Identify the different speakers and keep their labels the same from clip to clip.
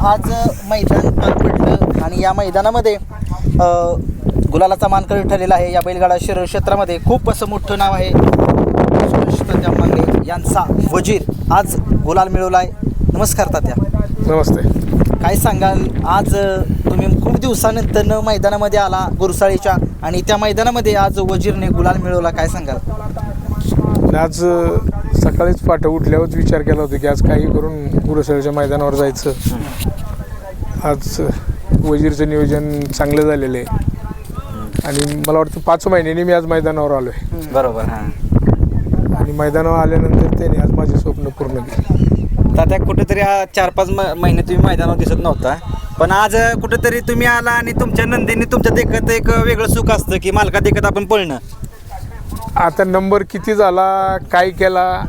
Speaker 1: आज मैदान पार पडलं आणि या मैदानामध्ये गुलालाचा मानकरी ठरलेला आहे. या बैलगाडा शरीर क्षेत्रामध्ये खूप असं मोठं नाव आहे. तात्या मांगडे यांचा वजीर आज गुलाल मिळवला आहे. नमस्कार तात्या.
Speaker 2: नमस्ते.
Speaker 1: काय सांगाल, आज तुम्ही खूप दिवसानंतर मैदानामध्ये आला गुरसाळीच्या आणि त्या मैदानामध्ये आज वजीरने गुलाल मिळवला, काय सांगाल?
Speaker 2: आज सकाळीच पाठ उठल्यावर विचार केला होता की आज काही करून गुरसाळीच्या मैदानावर जायचं. आज वजीरचं नियोजन चांगलं झालेलं आहे आणि मला वाटतं 5 महिन्यांनी मी आज मैदानावर आलो आहे.
Speaker 1: बरोबर. हां.
Speaker 2: आणि मैदानावर आल्यानंतर त्याने आज माझे स्वप्न पूर्ण केले.
Speaker 3: तात्या कुठेतरी 4-5 महिने तुम्ही मैदानावर दिसत नव्हता, पण आज कुठेतरी तुम्ही आला आणि तुमच्या नंदीने तुमच्या देखत एक वेगळं सुख असतं की मालका देखत आपण पळणं.
Speaker 2: आता नंबर किती झाला, काय केला,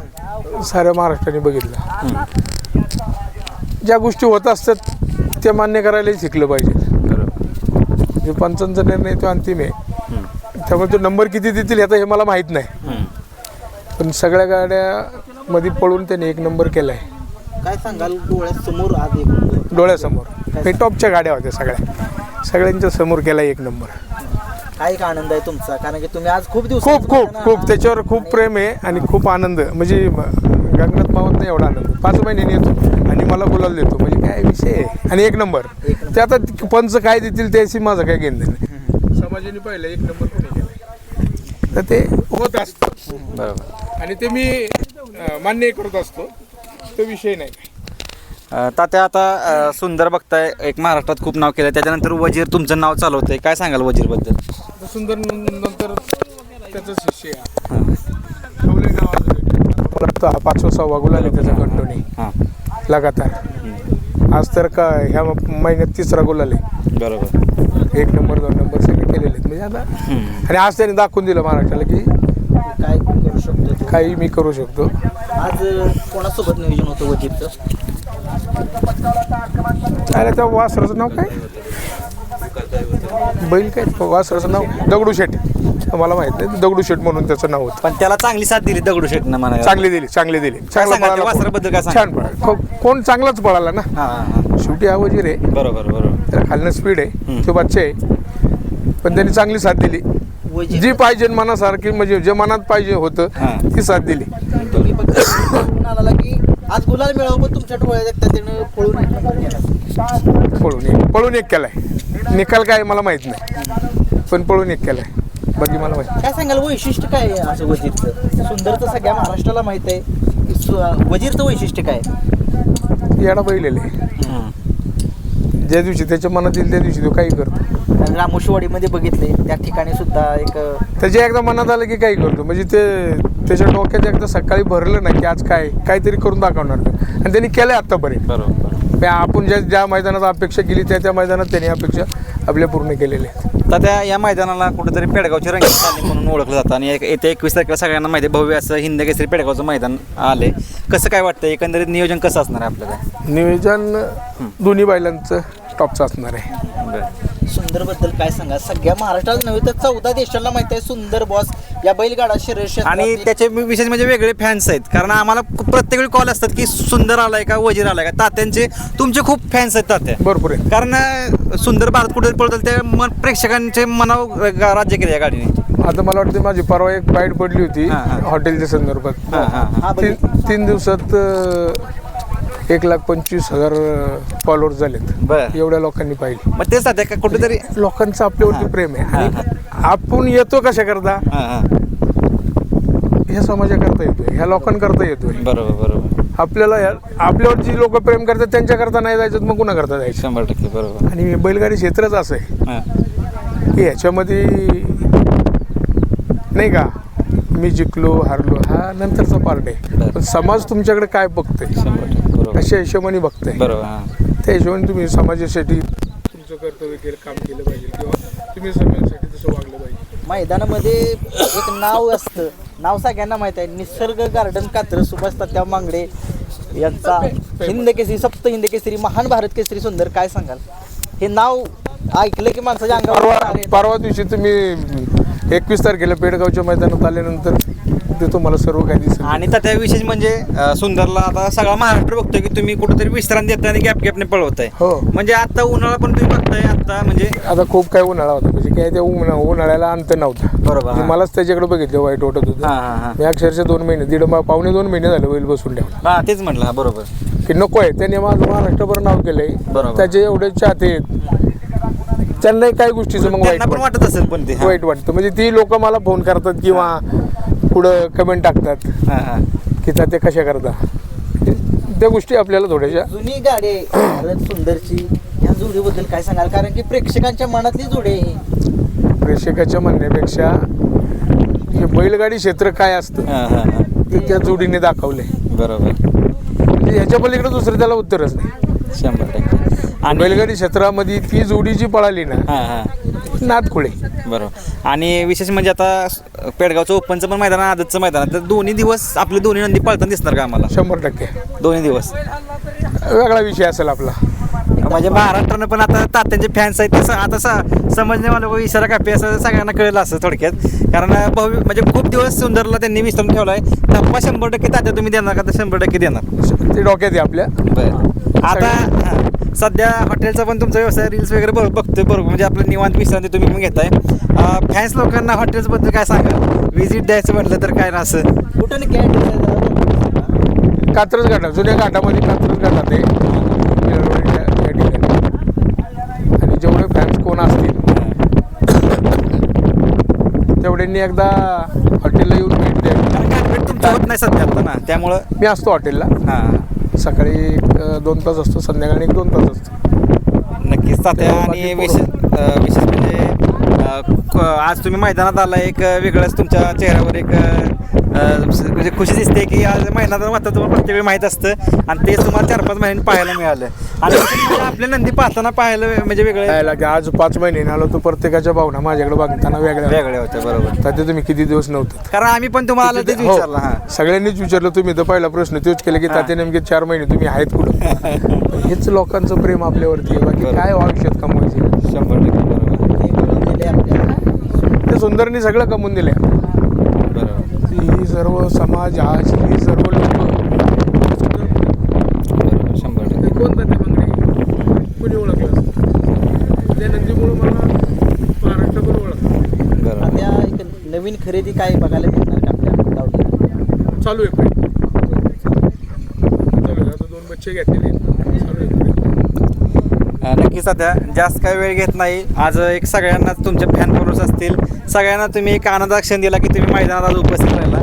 Speaker 2: साऱ्या महाराष्ट्राने बघितलं. ज्या गोष्टी होत असतात त्या मान्य करायलाही शिकलं पाहिजे. पंचांचा निर्णय तो अंतिम आहे, त्यामुळे तो नंबर किती देतील ह्याचं हे मला माहीत नाही, पण सगळ्या गाड्यामध्ये पळून त्याने 1 नंबर केला आहे.
Speaker 1: काय सांगाल, डोळ्यासमोर आज
Speaker 2: डोळ्यासमोर हे टॉपच्या गाड्या होत्या, सगळ्यांच्या समोर केला 1 नंबर.
Speaker 1: काय एक आनंद आहे तुमचा, कारण की तुम्ही आज खूप दिवस
Speaker 2: खूप त्याच्यावर खूप प्रेम आहे आणि खूप आनंद, म्हणजे गगनात मावत नाही एवढा आनंद. 5 महिन्यांनी येतो आणि मला गुलाल देतो, म्हणजे काय विषय आहे. आणि 1 नंबर ते आता पंच काय देतील त्याशी माझं काय घेणं नाही. समाजाने पाहिलं 1 नंबर कोणी केला तर ते होत असतं.
Speaker 3: बरोबर.
Speaker 2: आणि ते मी मान्य करत असतो, तो विषय नाही.
Speaker 3: तात्या आता सुंदर बघताय, एक महाराष्ट्रात खूप नाव केलं, त्याच्यानंतर वजीर तुमचं नाव चालवतंय, काय सांगाल वजीरबद्दल?
Speaker 2: सुंदर नंतर त्याचं शिष्य ठेवले नाव 5वा-6वा गुलाल आहे त्याचा कंटिन्यू लगातार. आज तर का ह्या महिन्यात 3रा गुलाल आहे.
Speaker 3: बरोबर.
Speaker 2: 1 नंबर 2 नंबर सगळे केलेले आहेत म्हणजे आता. आणि आज त्याने दाखवून दिलं महाराष्ट्राला की
Speaker 1: काय करू शकतो,
Speaker 2: काही मी करू शकतो.
Speaker 1: आज कोणासोबत नियोजन होतं वजीरचं?
Speaker 2: अरे त्या वासराचं नाव काय, बैल काय वासराचं नाव दगडूशेठ, मला माहित नाही. दगडूशेठ म्हणून त्याचं नाव होतं,
Speaker 3: पण त्याला चांगली साथ दिली दगडूशेठनं म्हणा.
Speaker 2: चांगली दिली. चांगला
Speaker 3: वासराबद्दल काय
Speaker 2: छान पळाला, कोण चांगलाच पळाला ना. शेवटी हा वजीर आहे.
Speaker 3: बरोबर.
Speaker 2: त्याला खालनं स्पीड आहे, तो बच्चा आहे, पण त्यांनी चांगली साथ दिली. जी पाहिजे मनासारखी, म्हणजे जे मनात पाहिजे होतं ती साथ दिली.
Speaker 1: तुम्ही फक्त आला की आज गुलाल मिळावं, पण तुमच्या डोळ्यात एकटा त्यानं
Speaker 2: पळून एक केलाय. निकाल काय मला माहित नाही, पण पळून एक केलाय, बाकी मला माहिती.
Speaker 1: काय सांगाल, वैशिष्ट्य काय आहे असं वजीरचं? सुंदरचं सगळ्या महाराष्ट्राला माहित आहे, वजीरचं वैशिष्ट्य काय?
Speaker 2: येडा बैलेले, ज्या दिवशी त्याच्या मनात येईल त्या दिवशी तो काही करतो.
Speaker 1: रामोशीवाडीमध्ये बघितले, त्या ठिकाणी सुद्धा एक
Speaker 2: त्याच्या एकदा मनात आलं की काही करतो, म्हणजे ते त्याच्या डोक्यात एकदा सकाळी भरलं ना की आज काहीतरी करून दाखवणार, आणि त्यांनी केलंय आत्तापर्यंत.
Speaker 3: बरोबर.
Speaker 2: आपण ज्या मैदानात अपेक्षा केली त्या मैदानात त्यांनी अपेक्षा आपल्या पूर्ण केलेल्या आहेत.
Speaker 3: तात्या या मैदानाला कुठेतरी पेडगावची रंगीत तालीम म्हणून ओळखलं जातं आणि येत्या 21 तारखेला सगळ्यांना माहिती आहे भव्य असं हिंद केसरी पेडगावचं मैदान आले. कसं काय वाटतं, एकंदरीत नियोजन कसं असणार आहे आपल्याला?
Speaker 2: नियोजन दोन्ही बैलांचं टॉपचं असणार आहे.
Speaker 1: सुंदरबद्दल काय सांगा? सगळ्या महाराष्ट्राला नव्हे तर 14 देशाला माहिती आहे सुंदर बॉस या बैलगाडा शर्यत.
Speaker 3: आणि त्याचे विशेष म्हणजे वेगळे फॅन्स आहेत, कारण आम्हाला प्रत्येक वेळी कॉल असतात की सुंदर आलाय का, वजीर आलाय का. तात्यांचे तुमचे खूप फॅन्स आहेत तात्या,
Speaker 2: भरपूर आहे.
Speaker 3: कारण सुंदर भारत कुठे पळतात त्या प्रेक्षकांचे मनावर राज्य केले या गाडीने.
Speaker 2: आता मला वाटतं माझी परवा एक बाईट पडली होती हॉटेलच्या संदर्भात. 3 दिवसात 1,25,000 फॉलोअर्स झालेत. एवढ्या लोकांनी पाहिली.
Speaker 3: मग तेच तात्या का कुठेतरी
Speaker 2: लोकांचं आपल्यावरती प्रेम आहे, आणि आपण येतो कशा करता, ह्या समाजाकरता येतोय, ह्या लोकांकरता येतोय.
Speaker 3: बरोबर.
Speaker 2: आपल्याला आपल्यावर जी लोक प्रेम करतात त्यांच्याकरता नाही जायचं, मग कुणा करता जायचं?
Speaker 3: 100% बरोबर.
Speaker 2: आणि बैलगाडी क्षेत्रच असं आहे की ह्याच्यामध्ये नाही का मी जिंकलो हारलो हा नंतरचा पार्ट आहे, पण समाज तुमच्याकडे काय बघतोय,
Speaker 3: 100%
Speaker 2: अशा हिशोबाने बघतोय.
Speaker 3: बरोबर.
Speaker 2: त्या हिशोबाने तुम्ही समाजासाठी तुमचं कर्तव्य काम केलं पाहिजे, किंवा तुम्ही समाजासाठी तसं वागलं पाहिजे.
Speaker 1: मैदानामध्ये एक नाव असतं, नाव सगळ्यांना माहित आहे, निसर्ग गार्डन कात्र. सुभाष तात्या मांगडे यांचा हिंद केसरी, सप्त हिंद केसरी, महान भारत केसरी सुंदर. काय सांगाल, हे नाव ऐकलं की माणसाच्या अंगावर?
Speaker 2: परवा दिवशी तुम्ही 21 तारखेला पेडगावच्या मैदानात आल्यानंतर ते तुम्हाला सर्व काही दिसेल.
Speaker 3: आणि त्या विशेष म्हणजे सुंदरला आता सगळा महाराष्ट्र बघतोय की तुम्ही कुठेतरी विश्रांती देताय आणि गॅपने पळवताय.
Speaker 2: हो.
Speaker 3: म्हणजे आता उन्हाळा पण तुम्ही बघताय आता म्हणजे
Speaker 2: आता खूप काय उन्हाळा होता, म्हणजे काय त्या उन्हाळ्याला अंत नव्हता.
Speaker 3: बरोबर,
Speaker 2: म्हणजे
Speaker 3: हा.
Speaker 2: मलाच त्याच्याकडे बघितलं वाईट वाटत होतं.
Speaker 3: हा.
Speaker 2: मी अक्षरशः 2 महिने पावणे 2 महिने झाले बैल बसून ठेवला
Speaker 3: हा तेच म्हटलं. हा बरोबर.
Speaker 2: की नको आहे. त्याने माझं महाराष्ट्रभर नाव केलंय.
Speaker 3: बरोबर.
Speaker 2: त्याचे एवढे चाहते आहेत, त्यांनाही काही गोष्टीचं मग
Speaker 3: त्यांना पण वाटत असेल पण ते. हा.
Speaker 2: वाईट वाटतं. म्हणजे ती लोक मला फोन करतात किंवा पुढं कमेंट टाकतात
Speaker 3: हा.
Speaker 2: की ते कशा करता. त्या गोष्टी आपल्याला थोड्याशा.
Speaker 1: जुनी गाडी आहे भारत सुंदरची, या जोडीबद्दल काय सांगाल? कारण की प्रेक्षकांच्या मनातली जोडी आहे ही.
Speaker 2: प्रेक्षकाच्या म्हणण्यापेक्षा हे बैलगाडी क्षेत्र काय असतं
Speaker 3: हा.
Speaker 2: ते त्या जोडीने दाखवले.
Speaker 3: बरोबर.
Speaker 2: म्हणजे ह्याच्या पलीकडे दुसरं त्याला उत्तरच नाही.
Speaker 3: 100%. आणि
Speaker 2: बैलगाडी क्षेत्रामध्ये ती जोडी जी पळाली ना,
Speaker 3: हा.
Speaker 2: नाद खुळे.
Speaker 3: बरोबर. आणि विशेष म्हणजे आता पेडगावचं ओपनचं पण मैदान, आदतचं मैदान, तर दोन्ही दिवस आपले दोन्ही नंदी पळताना दिसणार का आम्हाला?
Speaker 2: 100%
Speaker 3: दोन्ही दिवस
Speaker 2: वेगळा विषय असेल आपला.
Speaker 3: म्हणजे महाराष्ट्रानं पण आता तात्यांचे फॅन्स आहेत ते आता समजणे मला इशारा कापी असं सगळ्यांना कळलं असं थोडक्यात. कारण म्हणजे खूप दिवस सुंदरला त्यांनी विश्राम ठेवलाय. टप्पा 100% तात्या तुम्ही देणार का? तर 100% देणार.
Speaker 2: ते डोक्यात आहे आपल्या.
Speaker 3: बरं. आता सध्या हॉटेलचा पण तुमचा व्यवसाय रील्स वगैरे बघतोय बरोबर. म्हणजे आपलं निवांत विश्रांती तुम्ही पण घेताय. फॅन्स लोकांना हॉटेल्सबद्दल काय सांगा? व्हिजिट द्यायचं म्हटलं तर काय ना असं
Speaker 1: कुठं नाही काय
Speaker 2: कात्रज घाटा, जुन्या घाटामध्ये कात्रज घाटात आहे या ठिकाणी. आणि जेवढे फॅन्स कोण असतील तेवढ्यांनी एकदा हॉटेलला येऊन भेट द्यावी.
Speaker 3: कारण तुमचं होत नाही सध्या आता ना, त्यामुळं
Speaker 2: मी असतो हॉटेलला.
Speaker 3: हां
Speaker 2: सकाळी 2 तास असतो, संध्याकाळी 1-2 तास असतो.
Speaker 3: नक्कीच तात्या. आणि विशेष म्हणजे आज तुम्ही मैदानात आला, एक वेगळंच तुमच्या चेहऱ्यावर एक म्हणजे खुशी दिसते की आज मैदानात मात्र तुम्हाला प्रत्येक वेळी माहीत असतं आणि तेच तुम्हाला 4-5 महिन्यांनी पाहायला मिळालं. आणि आपले नंदी पाहताना पाहायला म्हणजे वेगळं
Speaker 2: आज 5 महिने आलो तो प्रत्येकाच्या भावना माझ्याकडे बघताना वेगळ्या
Speaker 3: होत्या. बरोबर.
Speaker 2: तर तुम्ही किती दिवस नव्हतं.
Speaker 3: कारण आम्ही पण तुम्हाला तेच विचारलं. हा
Speaker 2: सगळ्यांनीच विचारलं. तुम्ही तर पहिला प्रश्न तोच केला की ताते नेमके 4 महिने तुम्ही आहेत कुठं. हेच लोकांचं प्रेम आपल्यावरती आहे. बाकी काय आयुष्यात कमवायचे.
Speaker 3: 100% बरोबर.
Speaker 2: ते सुंदरनी सगळं कमवून दिले. ही सर्व समाज, आज ही सर्व लोक
Speaker 3: 100%.
Speaker 2: कोणता ते मंगळी कुणी ओळखलं त्या नंदीमुळं मला महाराष्ट्रभर ओळखलं.
Speaker 3: बरोबर.
Speaker 1: आता एक नवीन खरेदी काय बघायला मिळणार का आपल्या गावठी?
Speaker 2: चालू आहे. आता 2 बच्चे घेतलेले चालू आहे.
Speaker 3: नक्कीच आता जास्त काही वेळ घेत नाही. आज एक सगळ्यांना तुमचे फॅन फॉलोअर्स असतील, सगळ्यांना तुम्ही एक आनंदाचा क्षण दिला की तुम्ही मैदानात आज उपस्थित राहिला.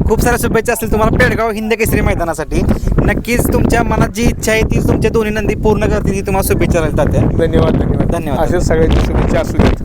Speaker 3: खूप साऱ्या शुभेच्छा असतील तुम्हाला पेडगाव हिंद केसरी मैदानासाठी. नक्कीच तुमच्या मनात जी इच्छा आहे ती तुमच्या दोन्ही नंदी पूर्ण करतील ही तुम्हाला शुभेच्छा राहील तात्या.
Speaker 2: धन्यवाद.
Speaker 3: धन्यवाद.
Speaker 2: असेच सगळ्यांची शुभेच्छा असू देत.